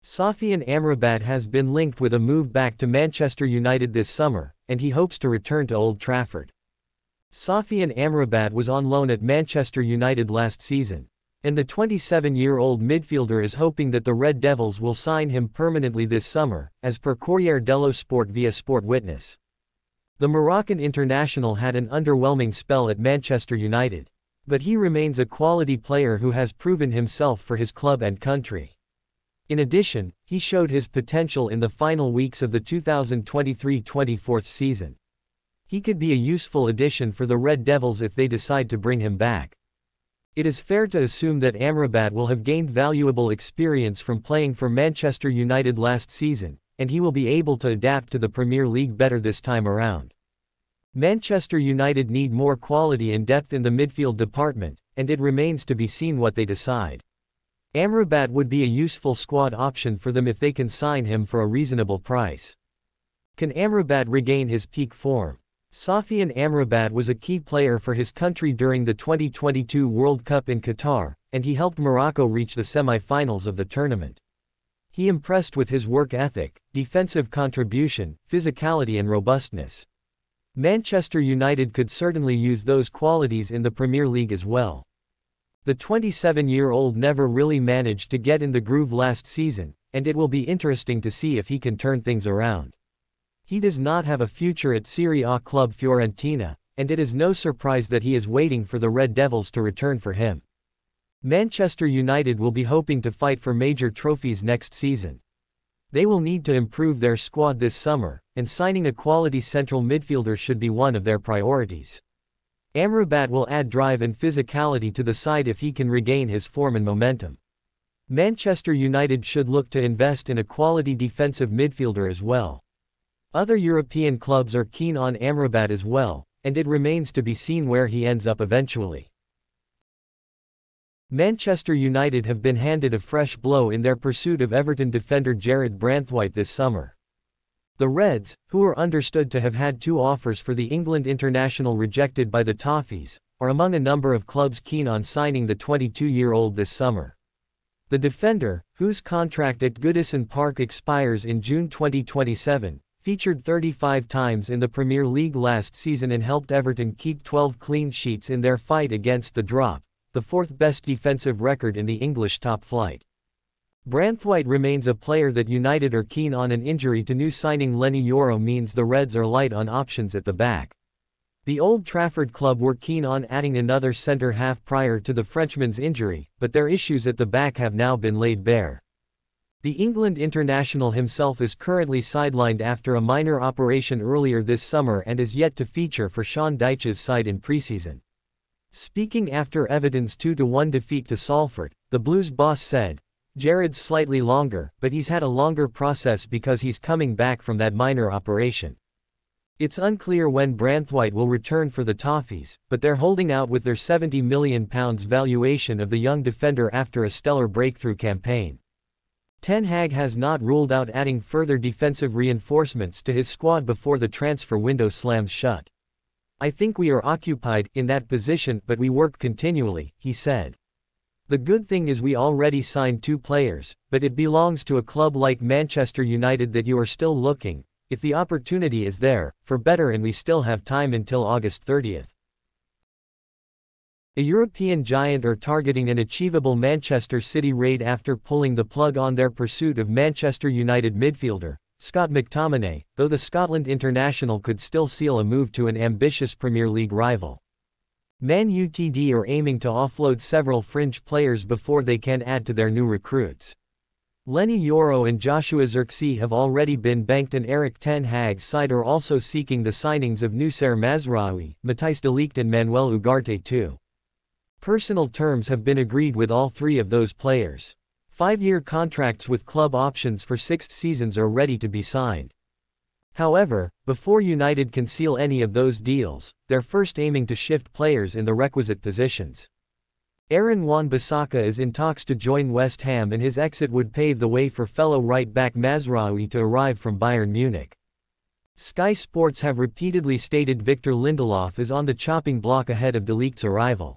Sofyan Amrabat has been linked with a move back to Manchester United this summer, and he hopes to return to Old Trafford. Sofyan Amrabat was on loan at Manchester United last season, and the 27-year-old midfielder is hoping that the Red Devils will sign him permanently this summer, as per Corriere dello Sport via Sport Witness. The Moroccan international had an underwhelming spell at Manchester United, but he remains a quality player who has proven himself for his club and country. In addition, he showed his potential in the final weeks of the 2023-24 season. He could be a useful addition for the Red Devils if they decide to bring him back. It is fair to assume that Amrabat will have gained valuable experience from playing for Manchester United last season, and he will be able to adapt to the Premier League better this time around. Manchester United need more quality and depth in the midfield department, and it remains to be seen what they decide. Amrabat would be a useful squad option for them if they can sign him for a reasonable price. Can Amrabat regain his peak form? Sofyan Amrabat was a key player for his country during the 2022 World Cup in Qatar, and he helped Morocco reach the semi-finals of the tournament. He impressed with his work ethic, defensive contribution, physicality and robustness. Manchester United could certainly use those qualities in the Premier League as well. The 27-year-old never really managed to get in the groove last season, and it will be interesting to see if he can turn things around. He does not have a future at Serie A club Fiorentina, and it is no surprise that he is waiting for the Red Devils to return for him. Manchester United will be hoping to fight for major trophies next season. They will need to improve their squad this summer, and signing a quality central midfielder should be one of their priorities. Amrabat will add drive and physicality to the side if he can regain his form and momentum. Manchester United should look to invest in a quality defensive midfielder as well. Other European clubs are keen on Amrabat as well, and it remains to be seen where he ends up eventually. Manchester United have been handed a fresh blow in their pursuit of Everton defender Jarrad Branthwaite this summer. The Reds, who are understood to have had 2 offers for the England international rejected by the Toffees, are among a number of clubs keen on signing the 22-year-old this summer. The defender, whose contract at Goodison Park expires in June 2027, featured 35 times in the Premier League last season and helped Everton keep 12 clean sheets in their fight against the drop, the 4th best defensive record in the English top flight. Branthwaite remains a player that United are keen on. An injury to new signing Lenny Yoro means the Reds are light on options at the back. The Old Trafford club were keen on adding another centre-half prior to the Frenchman's injury, but their issues at the back have now been laid bare. The England international himself is currently sidelined after a minor operation earlier this summer and is yet to feature for Sean Dyche's side in preseason. Speaking after Everton's 2-1 defeat to Salford, the Blues boss said, "Jarrad's slightly longer, but he's had a longer process because he's coming back from that minor operation. It's unclear when Branthwaite will return for the Toffees, but they're holding out with their £70 million valuation of the young defender after a stellar breakthrough campaign." Ten Hag has not ruled out adding further defensive reinforcements to his squad before the transfer window slams shut. "I think we are occupied in that position, but we work continually," he said. "The good thing is we already signed 2 players, but it belongs to a club like Manchester United that you are still looking, if the opportunity is there, for better, and we still have time until August 30th. A European giant are targeting an achievable Manchester City raid after pulling the plug on their pursuit of Manchester United midfielder Scott McTominay, though the Scotland international could still seal a move to an ambitious Premier League rival. Man Utd are aiming to offload several fringe players before they can add to their new recruits. Lenny Yoro and Joshua Zirkzee have already been banked, and Erik ten Hag's side are also seeking the signings of Noussair Mazraoui, Matthijs de Ligt and Manuel Ugarte too. Personal terms have been agreed with all 3 of those players. 5-year contracts with club options for 6 seasons are ready to be signed. However, before United can seal any of those deals, they're first aiming to shift players in the requisite positions. Aaron Wan-Bissaka is in talks to join West Ham, and his exit would pave the way for fellow right-back Mazraoui to arrive from Bayern Munich. Sky Sports have repeatedly stated Victor Lindelof is on the chopping block ahead of De Ligt's arrival.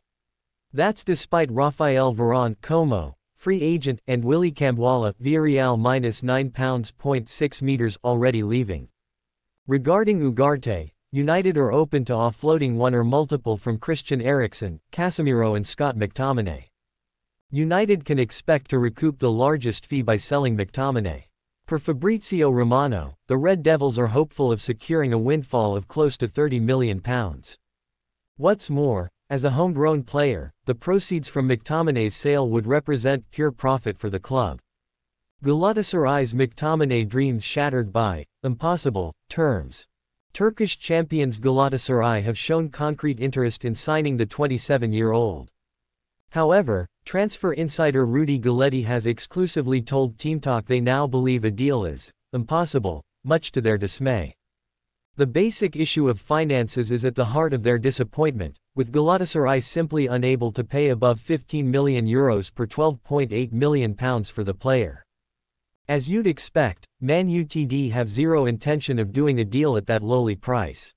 That's despite Raphael Varane, Como, free agent, and Willy Kambwala, Villarreal -9.6 meters, already leaving. Regarding Ugarte, United are open to offloading one or multiple from Christian Eriksen, Casemiro and Scott McTominay. United can expect to recoup the largest fee by selling McTominay. Per Fabrizio Romano, the Red Devils are hopeful of securing a windfall of close to £30 million. What's more, as a homegrown player, the proceeds from McTominay's sale would represent pure profit for the club. Galatasaray's McTominay dreams shattered by impossible terms. Turkish champions Galatasaray have shown concrete interest in signing the 27-year-old. However, transfer insider Rudy Galletti has exclusively told TeamTalk they now believe a deal is impossible, much to their dismay. The basic issue of finances is at the heart of their disappointment, with Galatasaray simply unable to pay above €15 million per £12.8 million for the player. As you'd expect, Man Utd have zero intention of doing a deal at that lowly price.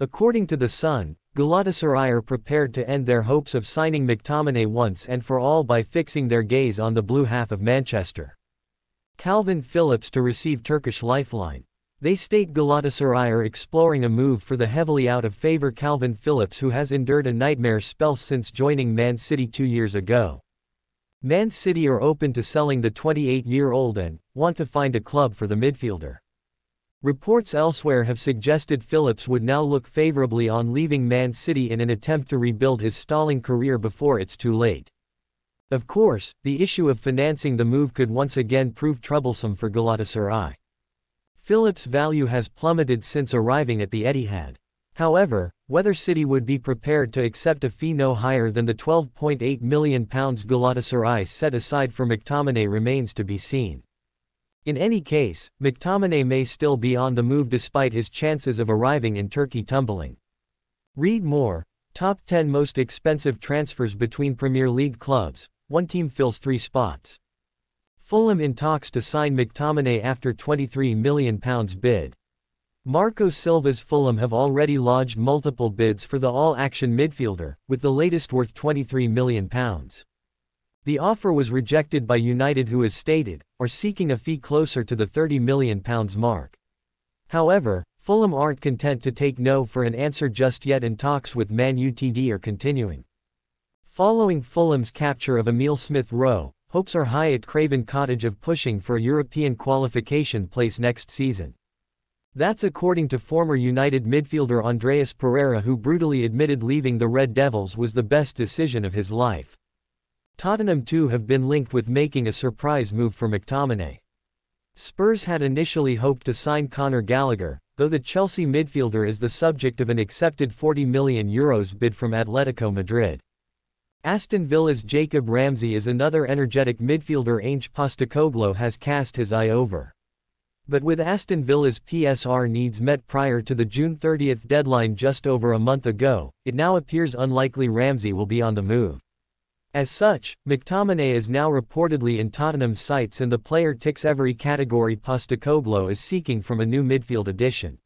According to The Sun, Galatasaray are prepared to end their hopes of signing McTominay once and for all by fixing their gaze on the blue half of Manchester. Calvin Phillips to receive Turkish lifeline. They state Galatasaray are exploring a move for the heavily out-of-favor Calvin Phillips, who has endured a nightmare spell since joining Man City 2 years ago. Man City are open to selling the 28-year-old and want to find a club for the midfielder. Reports elsewhere have suggested Phillips would now look favorably on leaving Man City in an attempt to rebuild his stalling career before it's too late. Of course, the issue of financing the move could once again prove troublesome for Galatasaray. Phillips' value has plummeted since arriving at the Etihad. However, whether City would be prepared to accept a fee no higher than the £12.8 million Galatasaray set aside for McTominay remains to be seen. In any case, McTominay may still be on the move despite his chances of arriving in Turkey tumbling. Read more. Top 10 most expensive transfers between Premier League clubs. One team fills 3 spots. Fulham in talks to sign McTominay after £23 million bid. Marco Silva's Fulham have already lodged multiple bids for the all-action midfielder, with the latest worth £23 million. The offer was rejected by United, who, as stated, are seeking a fee closer to the £30 million mark. However, Fulham aren't content to take no for an answer just yet, and talks with Man Utd are continuing. Following Fulham's capture of Emile Smith-Rowe, hopes are high at Craven Cottage of pushing for a European qualification place next season. That's according to former United midfielder Andreas Pereira, who brutally admitted leaving the Red Devils was the best decision of his life. Tottenham too have been linked with making a surprise move for McTominay. Spurs had initially hoped to sign Conor Gallagher, though the Chelsea midfielder is the subject of an accepted €40 million bid from Atletico Madrid. Aston Villa's Jacob Ramsey is another energetic midfielder Ange Postecoglou has cast his eye over. But with Aston Villa's PSR needs met prior to the June 30 deadline just over a month ago, it now appears unlikely Ramsey will be on the move. As such, McTominay is now reportedly in Tottenham's sights, and the player ticks every category Postecoglou is seeking from a new midfield addition.